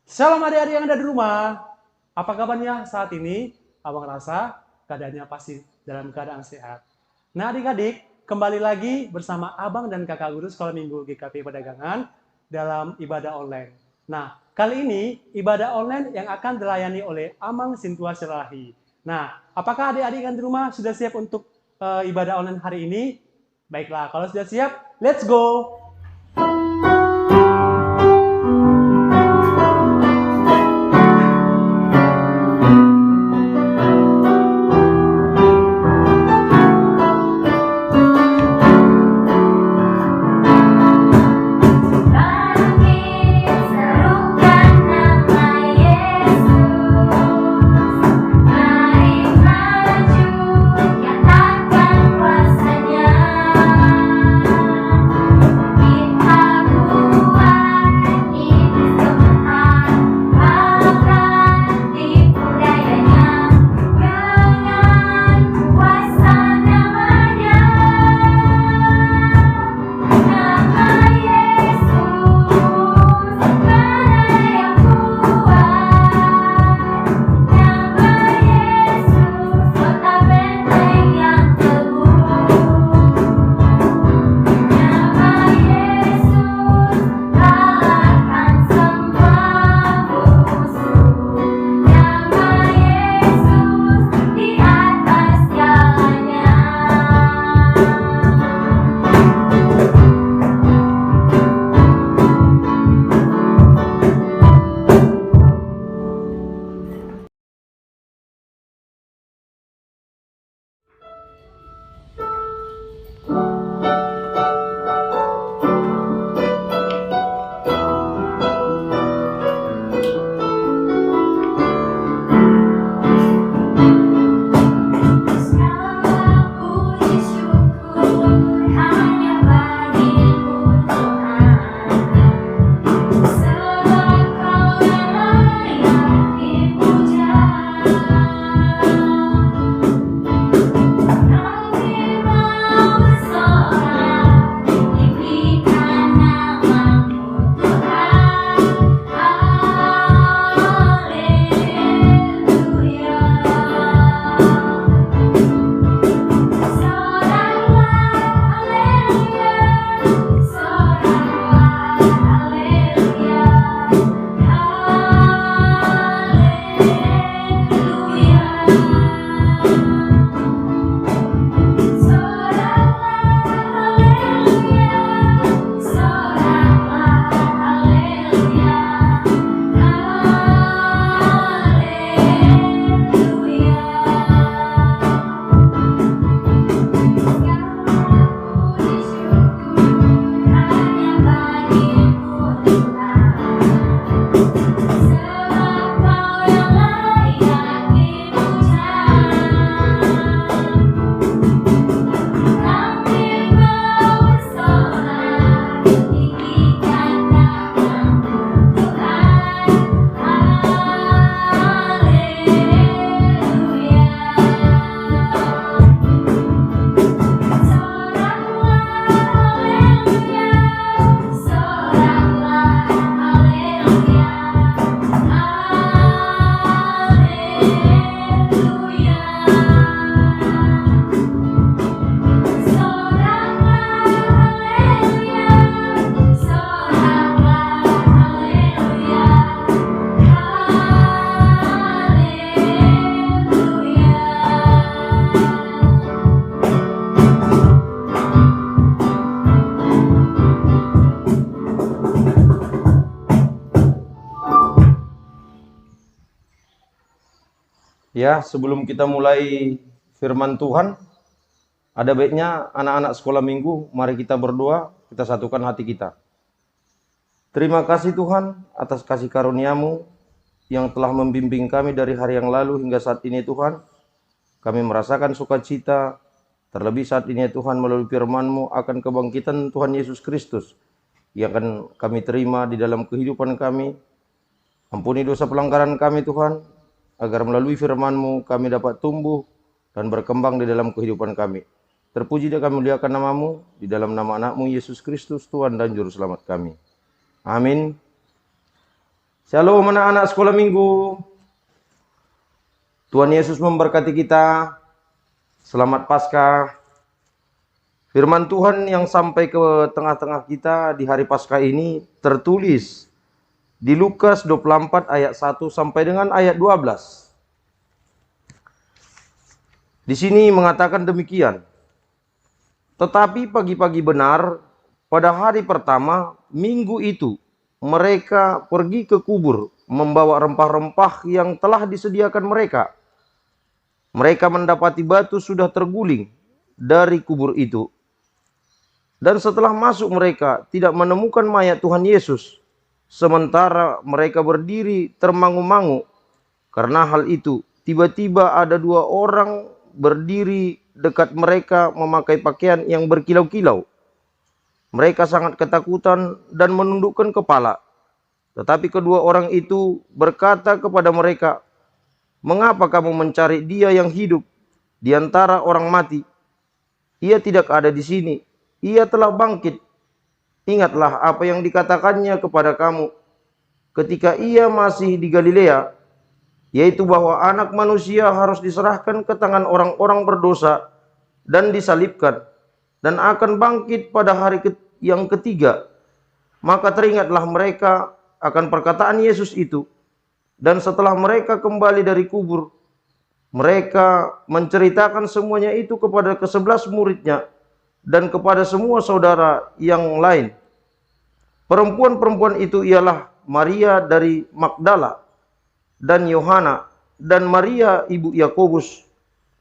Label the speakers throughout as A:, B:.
A: Shalom adik-adik yang ada di rumah. Apa kabarnya saat ini? Abang rasa keadaannya pasti dalam keadaan sehat. Nah adik-adik, kembali lagi bersama Abang dan Kakak Guru Sekolah Minggu GKP Perdagangan dalam ibadah online. Nah, kali ini ibadah online yang akan dilayani oleh Amang Sintua Sirahi. Nah, apakah adik-adik yang di rumah sudah siap untuk ibadah online hari ini? Baiklah, kalau sudah siap, let's go!
B: Ya, sebelum kita mulai firman Tuhan, ada baiknya anak-anak sekolah minggu, mari kita berdoa, kita satukan hati kita. Terima kasih Tuhan atas kasih karunia-Mu yang telah membimbing kami dari hari yang lalu hingga saat ini Tuhan. Kami merasakan sukacita, terlebih saat ini Tuhan melalui firman-Mu akan kebangkitan Tuhan Yesus Kristus yang akan kami terima di dalam kehidupan kami. Ampuni dosa pelanggaran kami Tuhan, agar melalui firman-Mu kami dapat tumbuh dan berkembang di dalam kehidupan kami. Terpuji dan kami muliakan nama-Mu, di dalam nama anak-Mu Yesus Kristus, Tuhan dan Juru Selamat kami. Amin. Shalom anak-anak sekolah minggu. Tuhan Yesus memberkati kita. Selamat Paskah. Firman Tuhan yang sampai ke tengah-tengah kita di hari Paskah ini tertulis di Lukas 24 ayat 1 sampai dengan ayat 12. Di sini mengatakan demikian. Tetapi pagi-pagi benar, pada hari pertama minggu itu, mereka pergi ke kubur membawa rempah-rempah yang telah disediakan mereka. Mereka mendapati batu sudah terguling dari kubur itu. Dan setelah masuk mereka tidak menemukan mayat Tuhan Yesus. Sementara mereka berdiri termangu-mangu. Karena hal itu, tiba-tiba ada 2 orang berdiri dekat mereka memakai pakaian yang berkilau-kilau. Mereka sangat ketakutan dan menundukkan kepala. Tetapi kedua orang itu berkata kepada mereka, "Mengapa kamu mencari Dia yang hidup di antara orang mati? Ia tidak ada di sini. Ia telah bangkit. Ingatlah apa yang dikatakannya kepada kamu ketika Ia masih di Galilea, yaitu bahwa Anak Manusia harus diserahkan ke tangan orang-orang berdosa dan disalibkan, dan akan bangkit pada hari yang ketiga." Maka teringatlah mereka akan perkataan Yesus itu. Dan setelah mereka kembali dari kubur, mereka menceritakan semuanya itu kepada ke-11 muridnya dan kepada semua saudara yang lain. Perempuan-perempuan itu ialah Maria dari Magdala dan Yohana dan Maria ibu Yakobus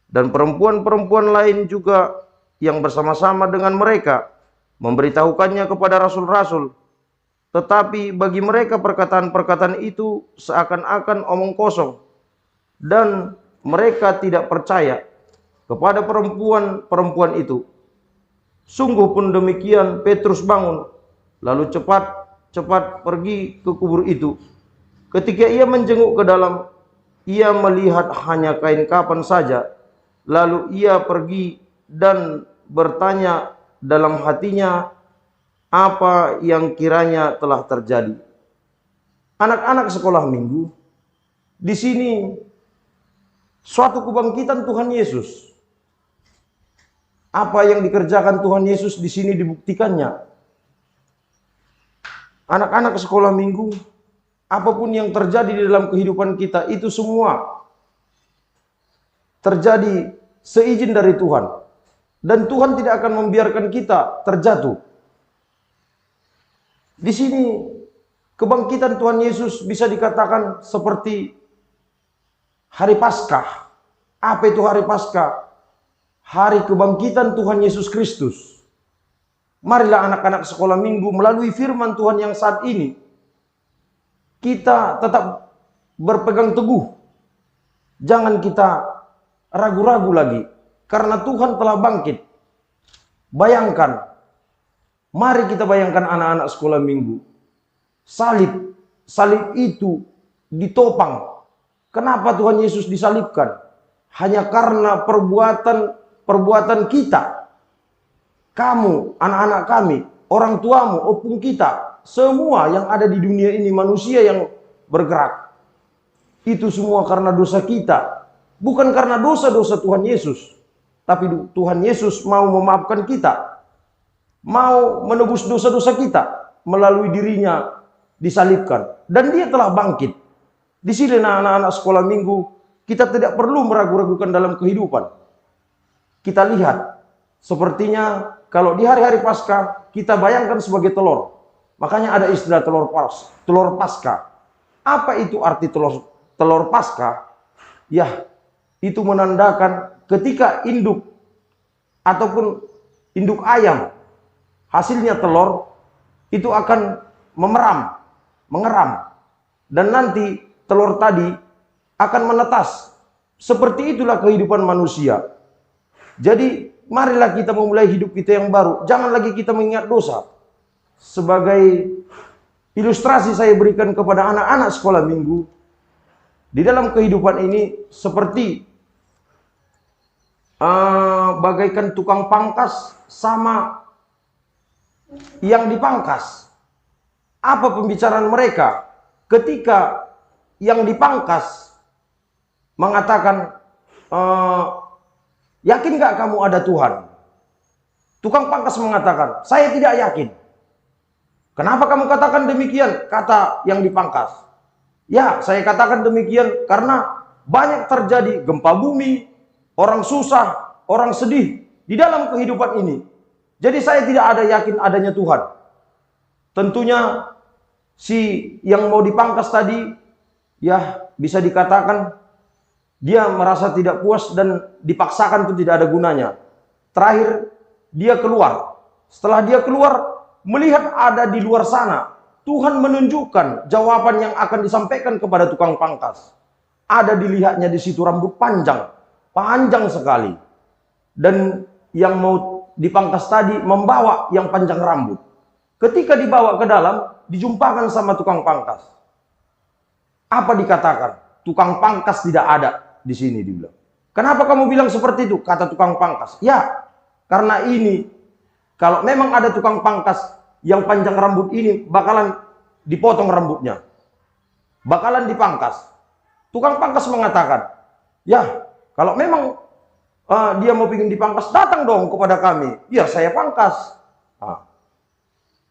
B: dan perempuan-perempuan lain juga yang bersama-sama dengan mereka memberitahukannya kepada rasul-rasul. Tetapi bagi mereka perkataan-perkataan itu seakan-akan omong kosong, dan mereka tidak percaya kepada perempuan-perempuan itu. Sungguh pun demikian, Petrus bangun, lalu cepat-cepat pergi ke kubur itu. Ketika ia menjenguk ke dalam, ia melihat hanya kain kapan saja. Lalu ia pergi dan bertanya dalam hatinya apa yang kiranya telah terjadi. Anak-anak sekolah minggu, di sini suatu kebangkitan Tuhan Yesus. Apa yang dikerjakan Tuhan Yesus di sini dibuktikannya. Anak-anak sekolah minggu, apapun yang terjadi di dalam kehidupan kita itu semua terjadi seizin dari Tuhan. Dan Tuhan tidak akan membiarkan kita terjatuh. Di sini kebangkitan Tuhan Yesus bisa dikatakan seperti hari Paskah. Apa itu hari Paskah? Hari kebangkitan Tuhan Yesus Kristus. Marilah anak-anak sekolah minggu melalui firman Tuhan yang saat ini kita tetap berpegang teguh. Jangan kita ragu-ragu lagi karena Tuhan telah bangkit. Bayangkan, mari kita bayangkan anak-anak sekolah minggu. Salib itu ditopang. Kenapa Tuhan Yesus disalibkan? Hanya karena perbuatan kita. Kamu, anak-anak kami, orang tuamu, opung kita, semua yang ada di dunia ini, manusia yang bergerak. Itu semua karena dosa kita. Bukan karena dosa-dosa Tuhan Yesus. Tapi Tuhan Yesus mau memaafkan kita. Mau menebus dosa-dosa kita melalui dirinya disalibkan, dan dia telah bangkit. Di sini anak-anak sekolah minggu, kita tidak perlu meragu-ragukan dalam kehidupan. Kita lihat, sepertinya kalau di hari-hari Paskah kita bayangkan sebagai telur. Makanya ada istilah telur Paskah. Apa itu arti telur Paskah? Ya, itu menandakan ketika induk ataupun induk ayam hasilnya telur, itu akan mengeram. Dan nanti telur tadi akan menetas. Seperti itulah kehidupan manusia. Jadi marilah kita memulai hidup kita yang baru. Jangan lagi kita mengingat dosa. Sebagai ilustrasi saya berikan kepada anak-anak sekolah minggu. Di dalam kehidupan ini seperti bagaikan tukang pangkas sama yang dipangkas. Apa pembicaraan mereka ketika yang dipangkas mengatakan, yakin gak kamu ada Tuhan? Tukang pangkas mengatakan, saya tidak yakin. Kenapa kamu katakan demikian? Kata yang dipangkas. Ya, saya katakan demikian karena banyak terjadi gempa bumi, orang susah, orang sedih di dalam kehidupan ini. Jadi saya tidak ada yakin adanya Tuhan. Tentunya si yang mau dipangkas tadi, ya bisa dikatakan dia merasa tidak puas dan dipaksakan itu tidak ada gunanya. Terakhir dia keluar. Setelah dia keluar, melihat ada di luar sana, Tuhan menunjukkan jawaban yang akan disampaikan kepada tukang pangkas. Ada dilihatnya di situ rambut panjang, panjang sekali. Dan yang mau dipangkas tadi membawa yang panjang rambut. Ketika dibawa ke dalam, dijumpakan sama tukang pangkas. Apa dikatakan? Tukang pangkas tidak ada di sini, dibilang. Kenapa kamu bilang seperti itu? Kata tukang pangkas. Ya, karena ini, kalau memang ada tukang pangkas yang panjang rambut ini, bakalan dipotong rambutnya. Bakalan dipangkas. Tukang pangkas mengatakan, ya, kalau memang dia mau ingin dipangkas, datang dong kepada kami. Ya, saya pangkas.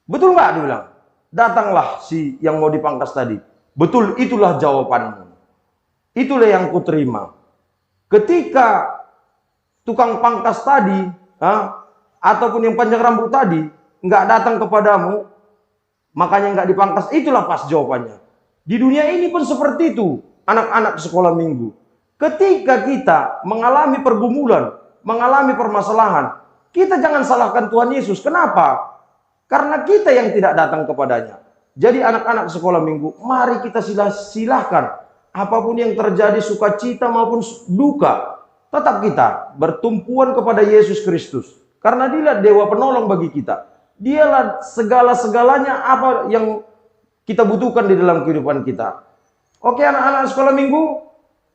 B: Betul nggak? Dibilang. Datanglah si yang mau dipangkas tadi. Betul, itulah jawabanmu. Itulah yang kuterima. Ketika tukang pangkas tadi, ataupun yang panjang rambut tadi, nggak datang kepadamu, makanya nggak dipangkas, itulah pas jawabannya. Di dunia ini pun seperti itu, anak-anak sekolah minggu. Ketika kita mengalami pergumulan, mengalami permasalahan, kita jangan salahkan Tuhan Yesus. Kenapa? Karena kita yang tidak datang kepadanya. Jadi anak-anak sekolah minggu, mari kita silahkan. Apapun yang terjadi, sukacita maupun duka, tetap kita bertumpuan kepada Yesus Kristus. Karena Dia Dewa penolong bagi kita. Dialah segala-segalanya apa yang kita butuhkan di dalam kehidupan kita. Oke anak-anak sekolah minggu,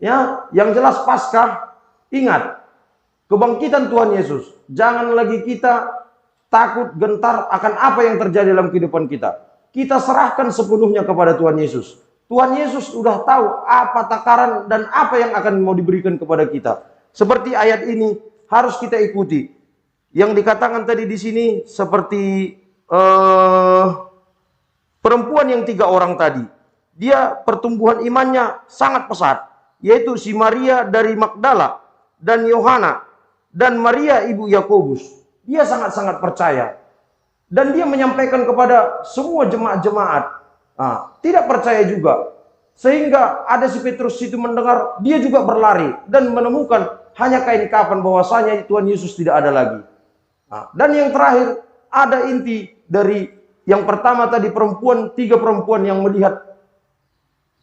B: ya, yang jelas Paskah, ingat kebangkitan Tuhan Yesus. Jangan lagi kita takut, gentar akan apa yang terjadi dalam kehidupan kita. Kita serahkan sepenuhnya kepada Tuhan Yesus. Tuhan Yesus sudah tahu apa takaran dan apa yang akan mau diberikan kepada kita. Seperti ayat ini harus kita ikuti. Yang dikatakan tadi di sini seperti perempuan yang 3 orang tadi. Dia pertumbuhan imannya sangat pesat, yaitu si Maria dari Magdala dan Yohana dan Maria ibu Yakobus. Dia sangat-sangat percaya. Dan dia menyampaikan kepada semua jemaat-jemaat. Tidak percaya juga. Sehingga ada si Petrus itu mendengar, dia juga berlari dan menemukan hanya kain kapan bahwasanya Tuhan Yesus tidak ada lagi. Dan yang terakhir, ada inti dari yang pertama tadi perempuan, 3 perempuan yang melihat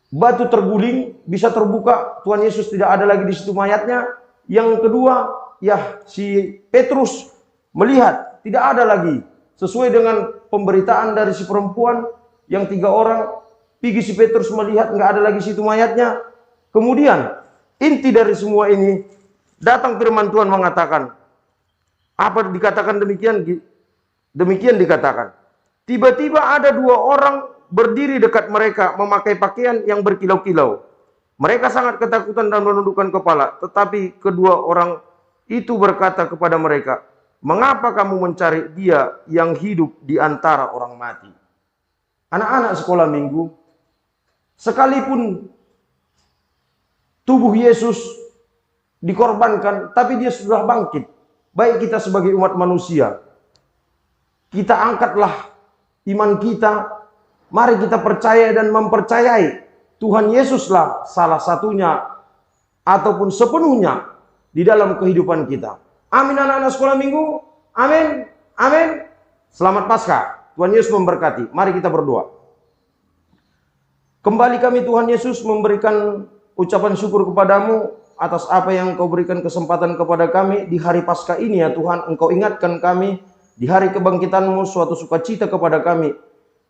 B: batu terguling bisa terbuka, Tuhan Yesus tidak ada lagi di situ mayatnya. Yang kedua, ya si Petrus melihat tidak ada lagi. Sesuai dengan pemberitaan dari si perempuan yang 3 orang, pergi si Petrus melihat nggak ada lagi situ mayatnya. Kemudian inti dari semua ini, datang firman Tuhan mengatakan, apa dikatakan demikian? Demikian dikatakan. Tiba-tiba ada 2 orang berdiri dekat mereka memakai pakaian yang berkilau-kilau. Mereka sangat ketakutan dan menundukkan kepala. Tetapi kedua orang itu berkata kepada mereka, mengapa kamu mencari Dia yang hidup di antara orang mati? Anak-anak sekolah minggu, sekalipun tubuh Yesus dikorbankan, tapi Dia sudah bangkit. Baik kita sebagai umat manusia, kita angkatlah iman kita. Mari kita percaya dan mempercayai Tuhan Yesuslah salah satunya ataupun sepenuhnya di dalam kehidupan kita. Amin anak-anak sekolah minggu. Amin. Amin. Selamat Paskah. Tuhan Yesus memberkati. Mari kita berdoa. Kembali kami Tuhan Yesus memberikan ucapan syukur kepadamu atas apa yang Engkau berikan kesempatan kepada kami di hari Paskah ini ya Tuhan. Engkau ingatkan kami di hari kebangkitan-Mu suatu sukacita kepada kami.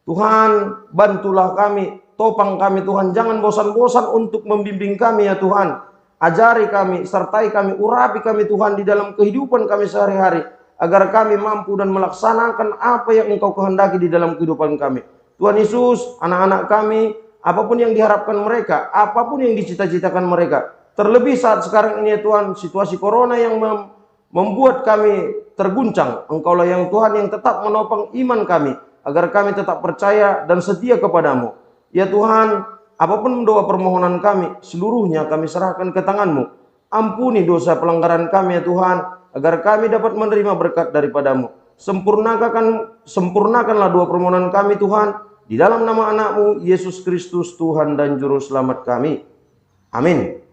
B: Tuhan, bantulah kami, topang kami Tuhan. Jangan bosan-bosan untuk membimbing kami ya Tuhan. Ajari kami, sertai kami, urapi kami Tuhan di dalam kehidupan kami sehari-hari. Agar kami mampu dan melaksanakan apa yang Engkau kehendaki di dalam kehidupan kami. Tuhan Yesus, anak-anak kami, apapun yang diharapkan mereka, apapun yang dicita-citakan mereka. Terlebih saat sekarang ini ya Tuhan, situasi corona yang membuat kami terguncang. Engkaulah yang Tuhan yang tetap menopang iman kami, agar kami tetap percaya dan setia kepadamu. Ya Tuhan, apapun doa permohonan kami, seluruhnya kami serahkan ke tangan-Mu. Ampuni dosa pelanggaran kami ya Tuhan, agar kami dapat menerima berkat daripadamu. Sempurnakanlah doa permohonan kami Tuhan, di dalam nama anak-Mu, Yesus Kristus, Tuhan dan Juru Selamat kami. Amin.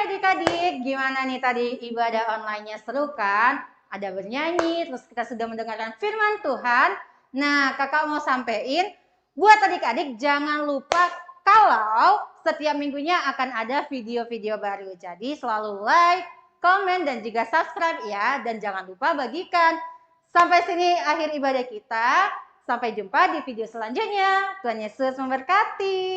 C: Adik-adik, gimana nih tadi ibadah online-nya, seru kan? Ada bernyanyi, terus kita sudah mendengarkan firman Tuhan. Nah, kakak mau sampein, buat adik-adik jangan lupa kalau setiap minggunya akan ada video-video baru. Jadi selalu like, komen, dan juga subscribe ya. Dan jangan lupa bagikan. Sampai sini akhir ibadah kita. Sampai jumpa di video selanjutnya. Tuhan Yesus memberkati.